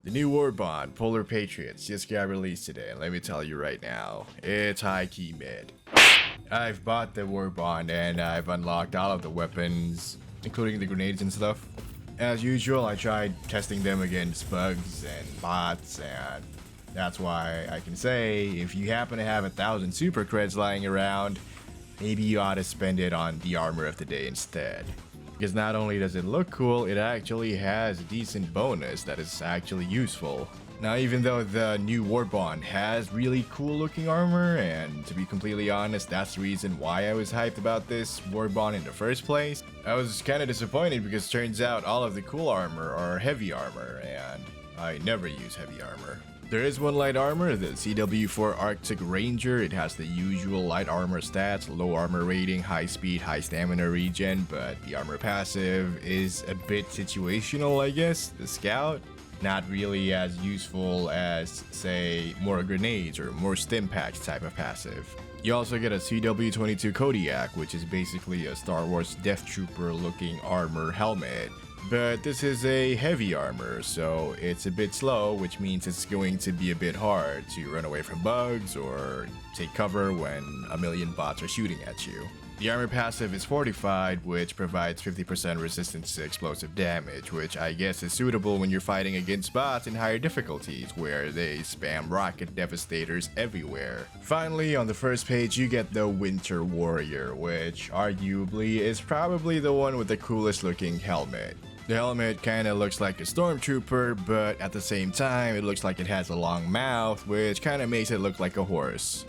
The new Warbond, Polar Patriots, just got released today, and let me tell you right now, it's high-key mid. I've bought the Warbond and I've unlocked all of the weapons, including the grenades and stuff. As usual, I tried testing them against bugs and bots, and that's why I can say, if you happen to have 1,000 super creds lying around, maybe you ought to spend it on the armor of the day instead. Because not only does it look cool, it actually has a decent bonus that is actually useful. Now, even though the new Warbond has really cool looking armor, and to be completely honest, that's the reason why I was hyped about this Warbond in the first place, I was kind of disappointed because turns out all of the cool armor are heavy armor, and I never use heavy armor. There is one light armor, the CW4 Arctic Ranger. It has the usual light armor stats, low armor rating, high speed, high stamina regen, but the armor passive is a bit situational, I guess. The Scout, not really as useful as, say, more grenades or more stim packs type of passive. You also get a CW22 Kodiak, which is basically a Star Wars Death Trooper looking armor helmet. But this is a heavy armor, so it's a bit slow, which means it's going to be a bit hard to run away from bugs or take cover when a million bots are shooting at you. The armor passive is fortified, which provides 50% resistance to explosive damage, which I guess is suitable when you're fighting against bots in higher difficulties, where they spam rocket devastators everywhere. Finally, on the first page, you get the Winter Warrior, which arguably is probably the one with the coolest looking helmet. The helmet kinda looks like a stormtrooper, but at the same time, it looks like it has a long mouth, which kinda makes it look like a horse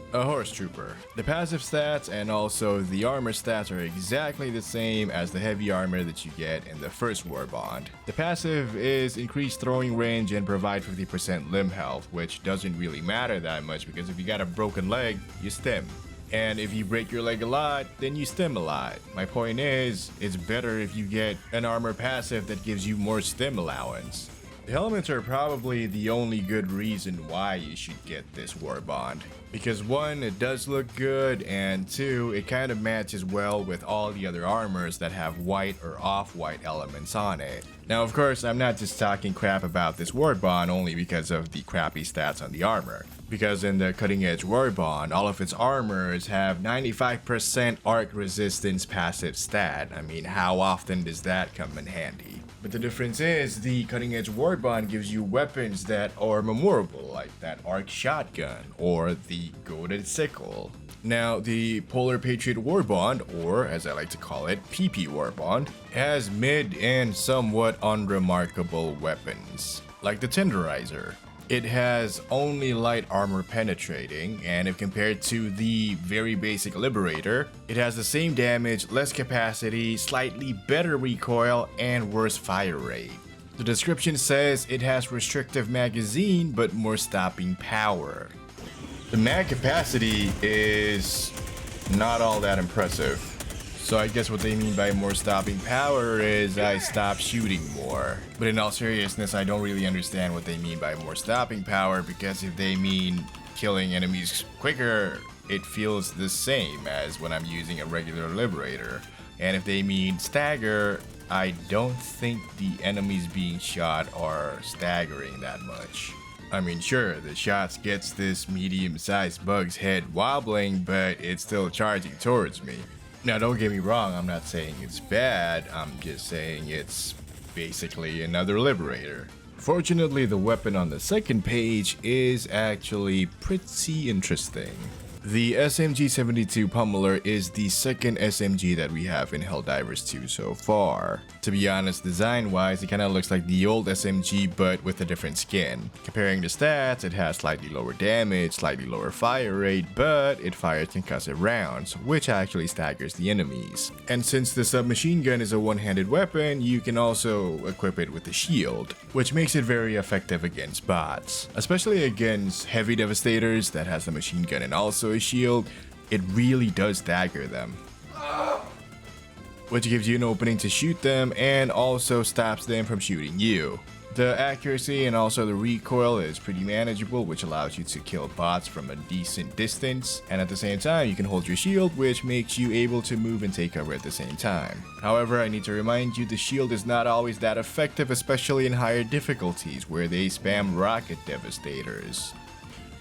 trooper. The passive stats and also the armor stats are exactly the same as the heavy armor that you get in the first Warbond. The passive is increased throwing range and provide 50% limb health, which doesn't really matter that much because if you got a broken leg, you stim. And if you break your leg a lot, then you stim a lot. My point is, it's better if you get an armor passive that gives you more stim allowance. The helmets are probably the only good reason why you should get this Warbond. Because one, it does look good, and two, it kind of matches well with all the other armors that have white or off-white elements on it. Now, of course, I'm not just talking crap about this Warbond only because of the crappy stats on the armor. Because in the cutting edge Warbond, all of its armors have 95% arc resistance passive stat. I mean, how often does that come in handy? But the difference is, the cutting edge Warbond gives you weapons that are memorable, like that arc shotgun or the goated sickle. Now, the Polar Patriot Warbond, or as I like to call it, PP Warbond, has mid and somewhat unremarkable weapons, like the Tenderizer. It has only light armor penetrating, and if compared to the very basic Liberator, it has the same damage, less capacity, slightly better recoil, and worse fire rate. The description says it has restrictive magazine, but more stopping power. The mag capacity is not all that impressive. So I guess what they mean by more stopping power is I stop shooting more. But in all seriousness, I don't really understand what they mean by more stopping power, because if they mean killing enemies quicker, it feels the same as when I'm using a regular Liberator. And if they mean stagger, I don't think the enemies being shot are staggering that much. I mean, sure, the shots gets this medium-sized bug's head wobbling, but it's still charging towards me. Now, don't get me wrong, I'm not saying it's bad, I'm just saying it's basically another Liberator. Fortunately, the weapon on the second page is actually pretty interesting. The SMG-72 Pummeler is the second SMG that we have in Helldivers 2 so far. To be honest, design-wise, it kinda looks like the old SMG but with a different skin. Comparing the stats, it has slightly lower damage, slightly lower fire rate, but it fires concussive rounds, which actually staggers the enemies. And since the submachine gun is a one-handed weapon, you can also equip it with a shield, which makes it very effective against bots. Especially against heavy devastators that has a machine gun and also a shield, it really does stagger them, which gives you an opening to shoot them and also stops them from shooting you. The accuracy and also the recoil is pretty manageable, which allows you to kill bots from a decent distance, and at the same time you can hold your shield, which makes you able to move and take cover at the same time. However, I need to remind you the shield is not always that effective, especially in higher difficulties where they spam rocket devastators.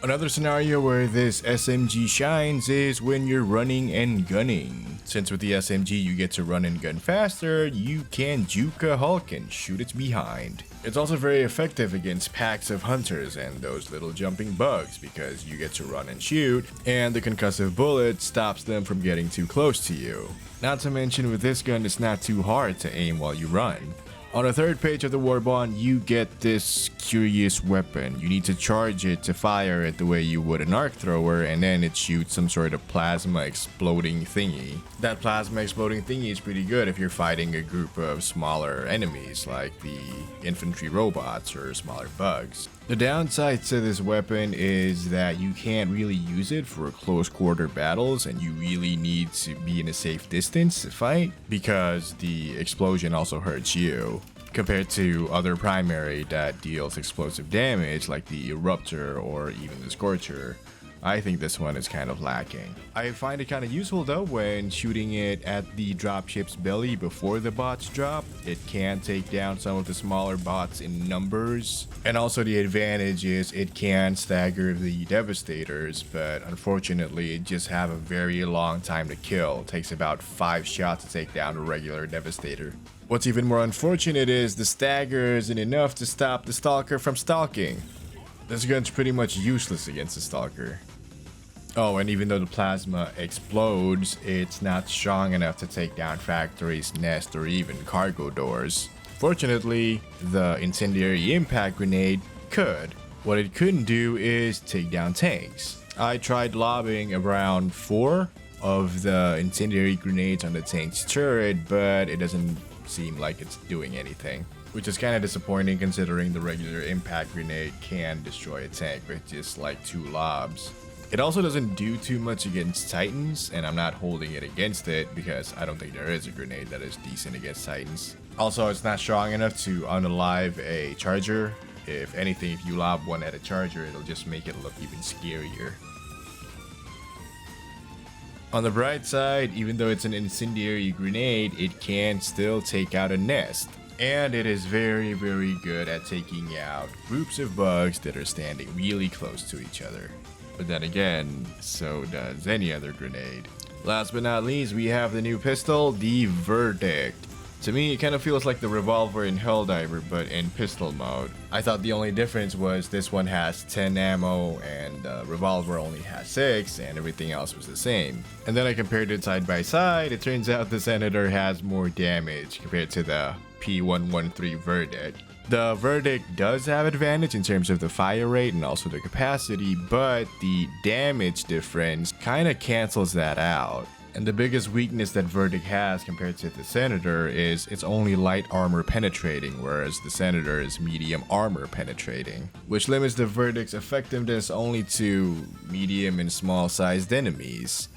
Another scenario where this SMG shines is when you're running and gunning. Since with the SMG you get to run and gun faster, you can juke a Hulk and shoot its behind. It's also very effective against packs of hunters and those little jumping bugs because you get to run and shoot, and the concussive bullet stops them from getting too close to you. Not to mention with this gun it's not too hard to aim while you run. On the third page of the Warbond, you get this curious weapon. You need to charge it to fire it the way you would an arc thrower, and then it shoots some sort of plasma exploding thingy. That plasma exploding thingy is pretty good if you're fighting a group of smaller enemies like the infantry robots or smaller bugs. The downside to this weapon is that you can't really use it for close quarter battles, and you really need to be in a safe distance to fight because the explosion also hurts you. Compared to other primary that deals explosive damage like the Eruptor or even the Scorcher, I think this one is kind of lacking. I find it kind of useful though when shooting it at the dropship's belly before the bots drop. It can take down some of the smaller bots in numbers. And also the advantage is it can stagger the Devastators, but unfortunately it just have a very long time to kill. It takes about 5 shots to take down a regular Devastator. What's even more unfortunate is the stagger isn't enough to stop the Stalker from stalking. This gun's pretty much useless against the Stalker. Oh, and even though the plasma explodes, it's not strong enough to take down factories, nests, or even cargo doors. Fortunately, the Incendiary impact grenade could. What it couldn't do is take down tanks. I tried lobbing around 4 of the Incendiary grenades on the tank's turret, but it doesn't seem like it's doing anything. Which is kind of disappointing considering the regular impact grenade can destroy a tank with just like 2 lobs. It also doesn't do too much against Titans, and I'm not holding it against it because I don't think there is a grenade that is decent against Titans. Also, it's not strong enough to unalive a charger. If anything, if you lob one at a charger, it'll just make it look even scarier. On the bright side, even though it's an Incendiary grenade, it can still take out a nest. And it is very, very good at taking out groups of bugs that are standing really close to each other. But then again, so does any other grenade. Last but not least, we have the new pistol, the Verdict. To me, it kind of feels like the revolver in Helldiver, but in pistol mode. I thought the only difference was this one has 10 ammo and the revolver only has 6, and everything else was the same. And then I compared it side by side. It turns out the Senator has more damage compared to the P113 Verdict. The Verdict does have advantage in terms of the fire rate and also the capacity, but the damage difference kind of cancels that out. And the biggest weakness that Verdict has compared to the Senator is it's only light armor penetrating, whereas the Senator is medium armor penetrating, which limits the Verdict's effectiveness only to medium and small sized enemies.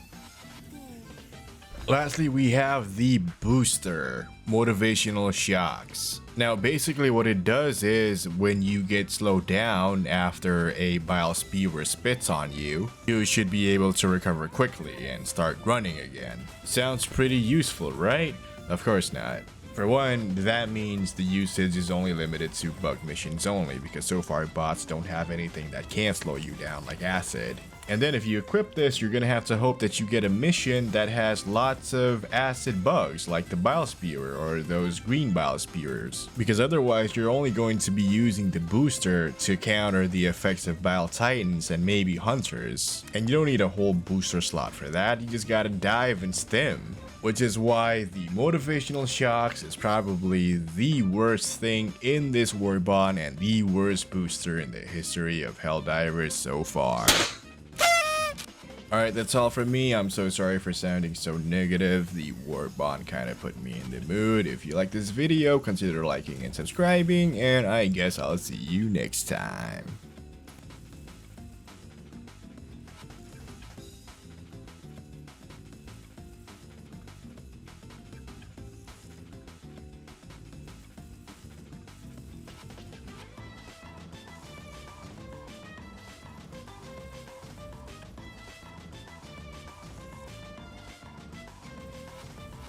Lastly, we have the Booster, Motivational Shocks. Now basically what it does is when you get slowed down after a bile spewer spits on you, you should be able to recover quickly and start running again. Sounds pretty useful, right? Of course not. For one, that means the usage is only limited to bug missions only, because so far bots don't have anything that can slow you down like acid. And then if you equip this, you're gonna have to hope that you get a mission that has lots of acid bugs like the bile spewer or those green bile spewers, because otherwise you're only going to be using the booster to counter the effects of bile titans and maybe hunters. And you don't need a whole booster slot for that, you just gotta dive and stim. Which is why the Motivational Shocks is probably the worst thing in this Warbond and the worst booster in the history of Helldivers so far. Alright, that's all from me. I'm so sorry for sounding so negative. The Warbond kind of put me in the mood. If you like this video, consider liking and subscribing, and I guess I'll see you next time.